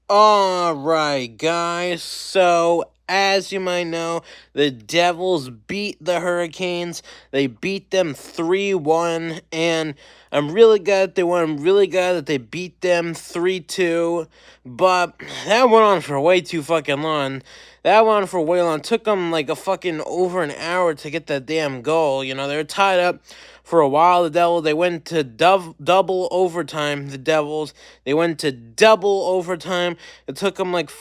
Alright, guys. So, as you might know, the Devils beat the Hurricanes. They beat them 3-1, and I'm really glad that they won. I'm really glad that they beat them 3-2, but that went on for way too fucking long. That went on for way long. It took them like a fucking over an hour to get that damn goal. You know, they were tied up for a while. The Devils, they went to double overtime. The Devils, they went to double overtime. It took them like a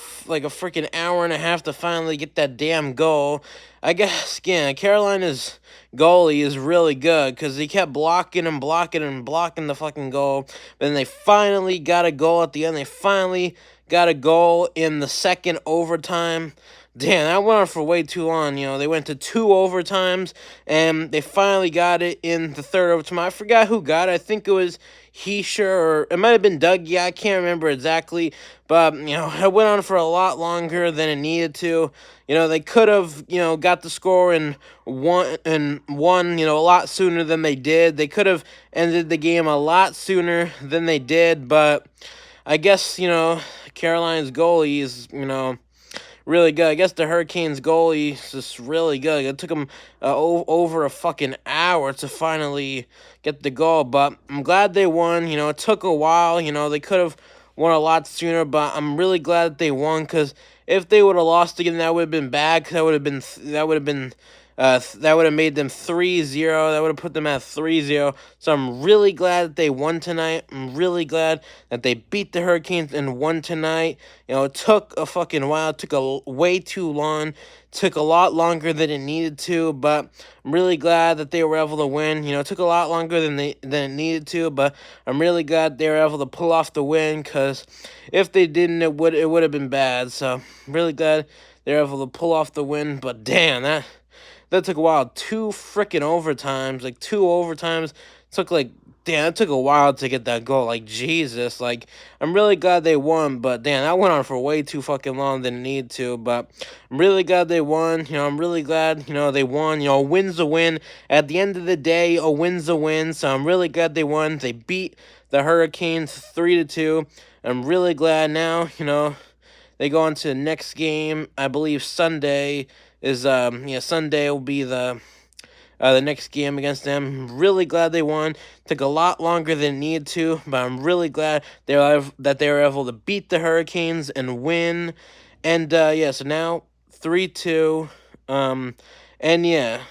freaking hour and a half to finally get that damn goal. I guess, yeah, Carolina's goalie is really good because he kept blocking and blocking and blocking the fucking goal. But then they finally got a goal at the end. They finally got a goal in the second overtime. Damn, that went on for way too long. You know, they went to 2 overtimes, and they finally got it in the third overtime. I forgot who got it. I think it was Heisha, or it might have been Doug. Yeah, I can't remember exactly. But, you know, it went on for a lot longer than it needed to. You know, they could have, you know, got the score and won, you know, a lot sooner than they did. They could have ended the game a lot sooner than they did, but I guess, you know, Carolina's goalie is, you know, really good. I guess the Hurricanes goalie is just really good. It took them over a fucking hour to finally get the goal, but I'm glad they won. You know, it took a while. You know, they could have won a lot sooner, but I'm really glad that they won because if they would have lost again, that would have been bad. Cause that would have made them 3-0. That would have put them at 3-0. So I'm really glad that they won tonight. I'm really glad that they beat the Hurricanes and won tonight. You know, it took a fucking while. It took way too long. It took a lot longer than it needed to, but I'm really glad that they were able to win. You know, it took a lot longer than it needed to, but I'm really glad they were able to pull off the win, because if they didn't, it would have been bad. So I'm really glad they were able to pull off the win. But damn, that took a while. 2 overtimes. Like, 2 overtimes. Took, like, damn, it took a while to get that goal. Like, Jesus. Like, I'm really glad they won, but damn, that went on for way too fucking long than it needed to. But I'm really glad they won. You know, I'm really glad, you know, they won. You know, a win's a win. At the end of the day, a win's a win. So I'm really glad they won. They beat the Hurricanes 3-2. I'm really glad now, you know, they go on to the next game. I believe Sunday is yeah, Sunday will be the next game against them. I'm really glad they won. Took a lot longer than it needed to, but I'm really glad that they were able to beat the Hurricanes and win. And yeah, so now 3-2. And yeah,